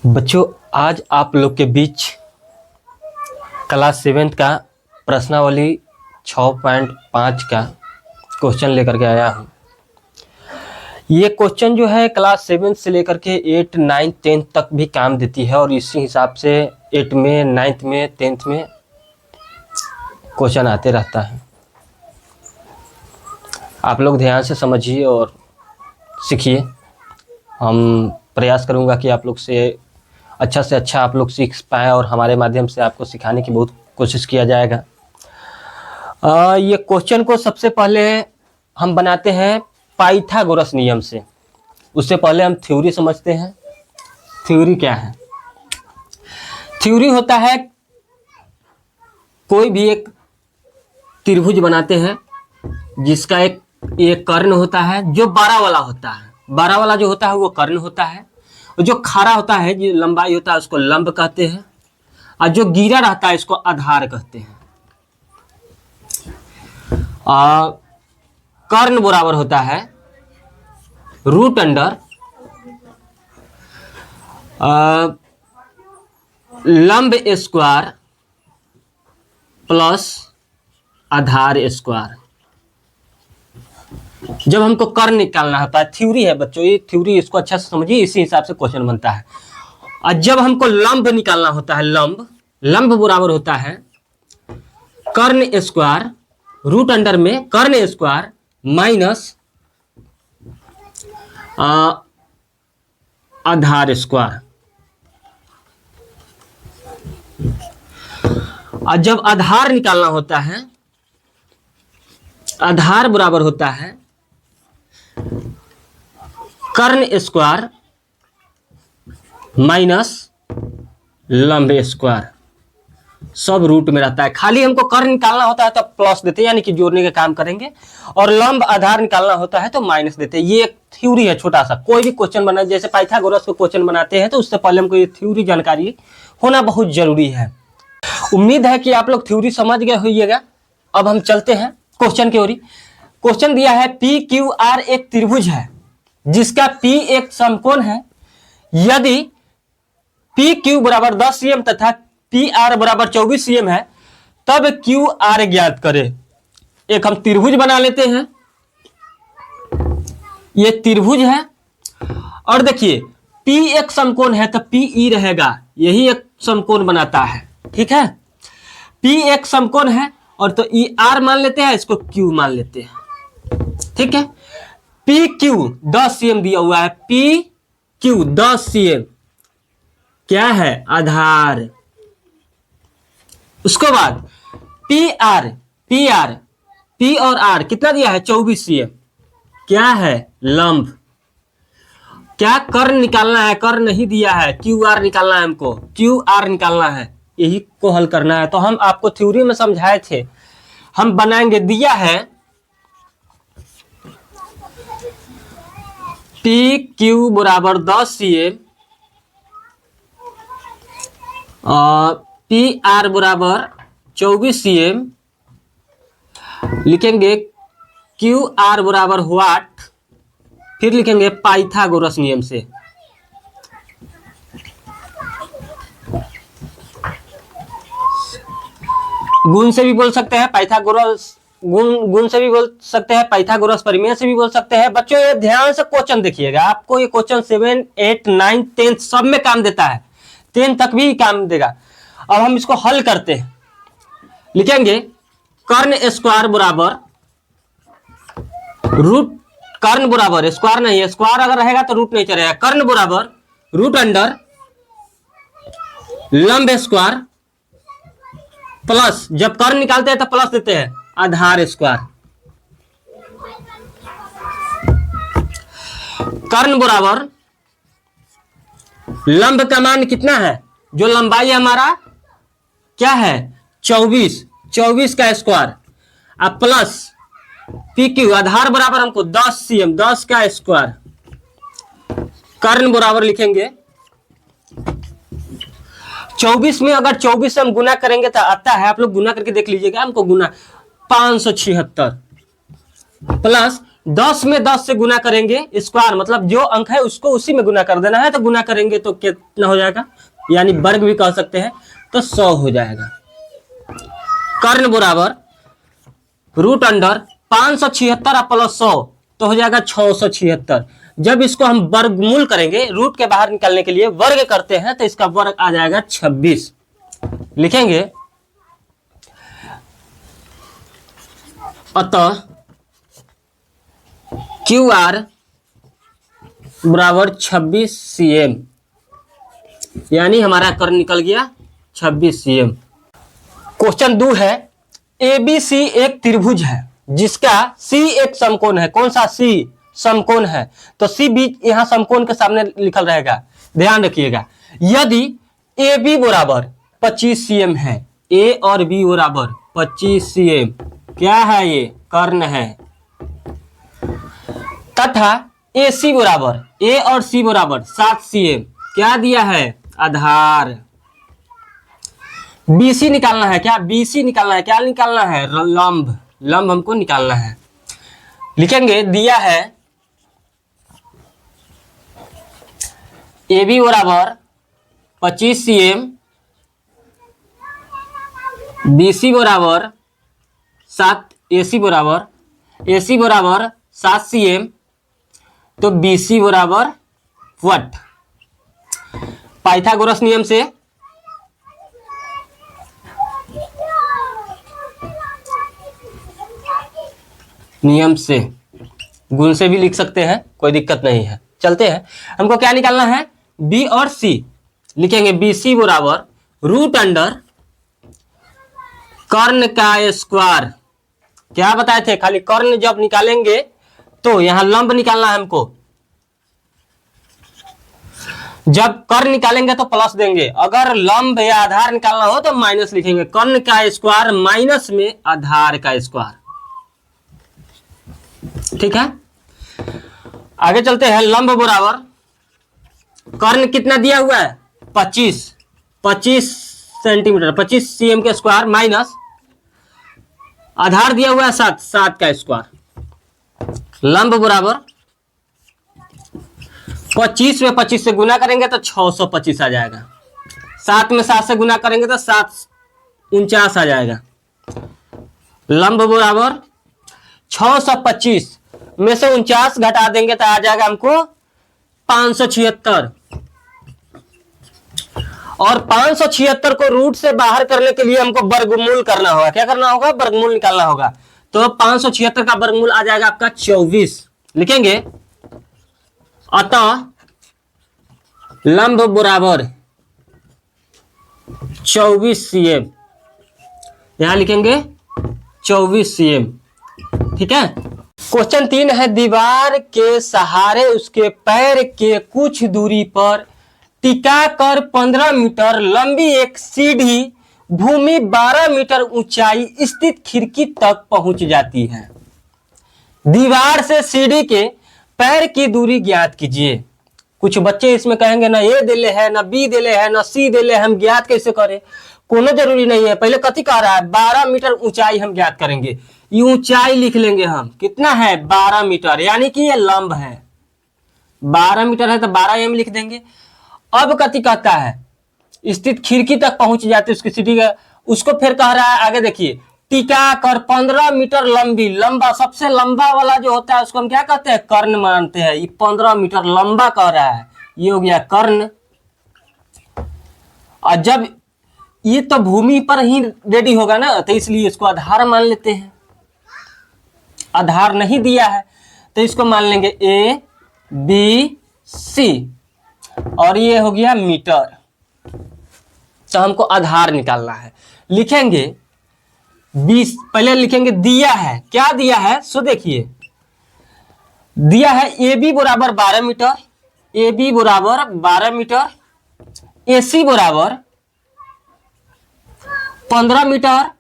बच्चों, आज आप लोग के बीच क्लास 7 का प्रश्नावली 6.5 का क्वेश्चन लेकर के आया हूँ। ये क्वेश्चन जो है क्लास 7 से लेकर के 8, 9, 10 तक भी काम देती है और इसी हिसाब से 8 में, 9th में, 10th में क्वेश्चन आते रहता है। आप लोग ध्यान से समझिए और सीखिए। हम प्रयास करूँगा कि आप लोग से अच्छा आप लोग सीख पाएँ और हमारे माध्यम से आपको सिखाने की बहुत कोशिश किया जाएगा। ये क्वेश्चन को सबसे पहले हम बनाते हैं पाइथागोरस नियम से। उससे पहले हम थ्योरी समझते हैं। थ्योरी क्या है? थ्योरी होता है कोई भी एक त्रिभुज बनाते हैं जिसका एक कर्ण होता है जो बड़ा वाला होता है। बड़ा वाला जो होता है वो कर्ण होता है, और जो खारा होता है, जो लंबाई होता है, उसको लंब कहते हैं, और जो गिरा रहता है इसको आधार कहते हैं। कर्ण बराबर होता है रूट अंडर लंब स्क्वायर प्लस आधार स्क्वायर। जब हमको कर्ण निकालना होता है, थ्योरी है बच्चों, ये थ्योरी, इसको अच्छा से समझिए, इसी हिसाब से क्वेश्चन बनता है। और जब हमको लंब निकालना होता है, लंब बराबर होता है कर्ण स्क्वायर रूट अंडर में कर्ण स्क्वायर माइनस आधार स्क्वायर। और जब आधार निकालना होता है, आधार बराबर होता है कर्ण स्क्वायर माइनस लंब स्क्वायर। सब रूट में रहता है। खाली हमको कर्ण निकालना होता है तो प्लस देते हैं, यानी कि जोड़ने का काम करेंगे, और लंब आधार निकालना होता है तो माइनस देते हैं। ये एक थ्योरी है छोटा सा। कोई भी क्वेश्चन बना, जैसे पाइथागोरस को क्वेश्चन बनाते हैं तो उससे पहले हमको ये थ्योरी जानकारी होना बहुत जरूरी है। उम्मीद है कि आप लोग थ्योरी समझ गए होइएगा। अब हम चलते हैं क्वेश्चन की ओर। क्वेश्चन दिया है पी क्यू आर एक त्रिभुज है जिसका P एक समकोण है। यदि पी क्यू बराबर 10 cm तथा पी आर बराबर 24 cm है, तब क्यू आर ज्ञात करें। एक हम त्रिभुज बना लेते हैं। ये त्रिभुज है और देखिए P एक समकोण है तो PE रहेगा, यही एक समकोण बनाता है। ठीक है, P एक समकोण है और तो ई आर मान लेते हैं, इसको Q मान लेते हैं। ठीक है, पी क्यू 10 cm दिया हुआ है, पी क्यू 10 cm क्या है? आधार। उसके बाद पी और आर कितना दिया है? 24 cm क्या है? लंब। क्या कर्ण निकालना है? कर्ण नहीं दिया है, क्यू आर निकालना है हमको, क्यू आर निकालना है, यही को हल करना है। तो हम आपको थ्योरी में समझाए थे, हम बनाएंगे। दिया है पी क्यू बराबर 10 cm और पी आर बराबर 24 cm। लिखेंगे क्यू आर बराबर व्हाट, फिर लिखेंगे पाइथागोरस नियम से। गुण से भी बोल सकते हैं पाइथागोरस, गुण से भी बोल सकते हैं, पाइथागोरस प्रमेय से भी बोल सकते हैं। बच्चों ये ध्यान से क्वेश्चन देखिएगा, आपको ये क्वेश्चन 7, 8, 9, 10 सब में काम देता है, 10 तक भी काम देगा। अब हम इसको हल करते हैं। लिखेंगे कर्ण स्क्वायर बराबर रूट, कर्ण बराबर स्क्वायर नहीं है, स्क्वायर अगर रहेगा तो रूट नहीं चलेगा, कर्ण बराबर रूट अंडर लंब स्क्वायर प्लस, जब कर्ण निकालते हैं तो प्लस देते हैं, आधार स्क्वायर। कर्ण बराबर लंब का मान कितना है? जो लंबाई हमारा क्या है? 24 का स्क्वायर, अब प्लस पी क्यू, आधार बराबर हमको 10 cm, 10 का स्क्वायर। कर्ण बराबर लिखेंगे 24 में, अगर 24 से हम गुना करेंगे तो आता है, आप लोग गुना करके देख लीजिएगा, हमको गुना 576 प्लस 10 में 10 से गुना करेंगे स्क्वायर, मतलब जो अंक है उसको उसी में गुना कर देना है, तो गुना करेंगे तो कितना हो जाएगा, यानी वर्ग भी कह सकते हैं, तो 100 हो जाएगा। कर्ण बराबर रूट अंडर 576 प्लस 100 तो हो जाएगा 676। जब इसको हम वर्गमूल करेंगे, रूट के बाहर निकालने के लिए वर्ग करते हैं, तो इसका वर्ग आ जाएगा 26। लिखेंगे अतः क्यू आर बराबर 26 cm, यानी हमारा कर्ण निकल गया 26 cm। क्वेश्चन 2 है, ABC एक त्रिभुज है जिसका C एक समकोण है। कौन सा? C समकोण है, तो C भी यहां समकोण के सामने लिखल रहेगा, ध्यान रखिएगा। यदि AB बराबर 25 cm है, A और B बराबर 25 cm, क्या है ये? कर्ण है। तथा AC बराबर A और C बराबर 7 cm, क्या दिया है? आधार। BC निकालना है, क्या BC निकालना है? क्या निकालना है? लंब। लंब हमको निकालना है। लिखेंगे दिया है AB बराबर 25 cm, BC बराबर 7, AC बराबर 7 cm, तो BC बराबर व्हाट? पाइथागोरस नियम से गुण से भी लिख सकते हैं, कोई दिक्कत नहीं है। चलते हैं, हमको क्या निकालना है? B और C। लिखेंगे BC बराबर रूट अंडर कर्ण का स्क्वायर। क्या बताए थे? खाली कर्ण जब निकालेंगे तो यहां लंब निकालना है हमको। जब कर्ण निकालेंगे तो प्लस देंगे, अगर लंब या आधार निकालना हो तो माइनस लिखेंगे। कर्ण का स्क्वायर माइनस में आधार का स्क्वायर, ठीक है। आगे चलते हैं। लंब बराबर कर्ण कितना दिया हुआ है? 25 सेंटीमीटर, 25 cm के स्क्वायर माइनस आधार दिया हुआ है 7 का स्क्वायर। लंब बराबर 25 में 25 से गुना करेंगे तो 625 आ जाएगा। 7 में 7 से गुना करेंगे तो 749 आ जाएगा। लंब बराबर 625 में से 49 घटा देंगे तो आ जाएगा हमको 576। और 576 को रूट से बाहर करने के लिए हमको वर्गमूल करना होगा। क्या करना होगा? वर्गमूल निकालना होगा। तो 576 का वर्गमूल आ जाएगा आपका 24। लिखेंगे अतः लंब बराबर 24 cm, यहां लिखेंगे 24 cm, ठीक है। क्वेश्चन 3 है, दीवार के सहारे उसके पैर के कुछ दूरी पर टिकाकर 15 मीटर लंबी एक सीढ़ी भूमि 12 मीटर ऊंचाई स्थित खिड़की तक पहुंच जाती है। दीवार से सीढ़ी के पैर की दूरी ज्ञात कीजिए। कुछ बच्चे इसमें कहेंगे ना ए दिले है, ना बी दिले है, ना सी दिले है, हम ज्ञात कैसे करें? कोनो जरूरी नहीं है। पहले कथी कह रहा है? 12 मीटर ऊंचाई हम ज्ञात करेंगे। ये ऊंचाई लिख लेंगे हम, कितना है? 12 मीटर, यानी कि ये लंब है। 12 मीटर है तो 12 m लिख देंगे। अब कथी कहता है? स्थित खिड़की तक पहुंच जाती है उसकी सीढ़ी का, उसको फिर कह रहा है, आगे देखिए, टिका कर 15 मीटर लंबी, लंबा सबसे लंबा वाला जो होता है उसको हम क्या कहते हैं? कर्ण मानते हैं। ये 15 मीटर लंबा कह रहा है, ये हो गया कर्ण। और जब ये तो भूमि पर ही रेडी होगा ना, तो इसलिए इसको आधार मान लेते हैं। आधार नहीं दिया है तो इसको मान लेंगे A B C, और ये हो गया मीटर। तो हमको आधार निकालना है। लिखेंगे 20, पहले लिखेंगे दिया है। क्या दिया है? सो देखिए, दिया है AB बराबर 12 मीटर, AB बराबर 12 मीटर, AC बराबर 15 मीटर,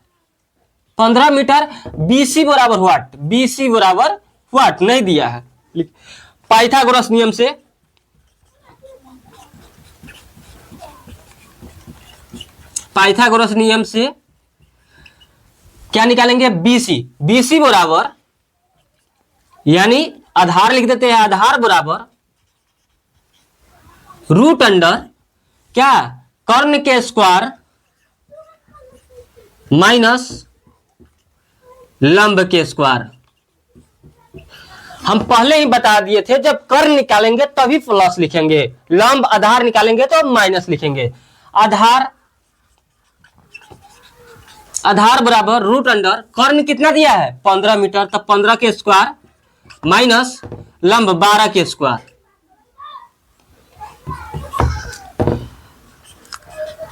15 मीटर, BC बराबर व्हाट? BC बराबर व्हाट? नहीं दिया है। पाइथागोरस नियम से क्या निकालेंगे? BC। BC बराबर यानी आधार लिख देते हैं, आधार बराबर रूट अंडर क्या, कर्ण के स्क्वायर माइनस लंब के स्क्वायर। हम पहले ही बता दिए थे जब कर्ण निकालेंगे तभी प्लस लिखेंगे, लंब आधार निकालेंगे तो माइनस लिखेंगे। आधार बराबर रूट अंडर कर्ण कितना दिया है 15 मीटर, तब 15 के स्क्वायर माइनस लंब 12 के स्क्वायर।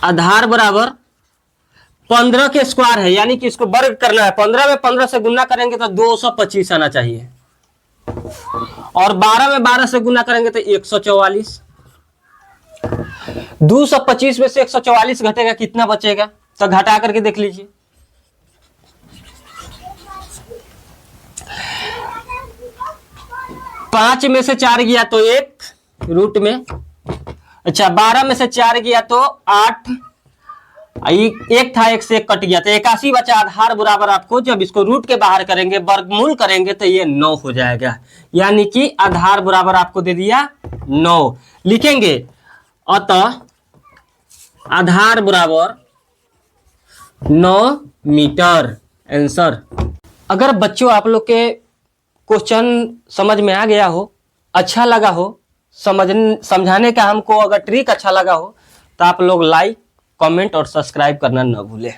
आधार बराबर 15 के स्क्वायर है, यानी कि इसको वर्ग करना है, 15 में 15 से गुना करेंगे तो 225 आना चाहिए, और 12 में 12 से गुना करेंगे तो 144। 225 में से 144 घटेगा, कितना बचेगा, तो घटा करके देख लीजिए। पांच में से 4 गया तो 1 रूट में, अच्छा 12 में से 4 गया तो 8, एक था 1 से 1 कट गया तो 81 बचा। आधार बराबर आपको जब इसको रूट के बाहर करेंगे, वर्गमूल करेंगे तो ये 9 हो जाएगा, यानी कि आधार बराबर आपको दे दिया 9 लिखेंगे। अतः आधार बराबर 9 मीटर आंसर। अगर बच्चों आप लोग के क्वेश्चन समझ में आ गया हो, अच्छा लगा हो, समझाने का हमको अगर ट्रिक अच्छा लगा हो तो आप लोग लाइक, कमेंट और सब्सक्राइब करना न भूलें।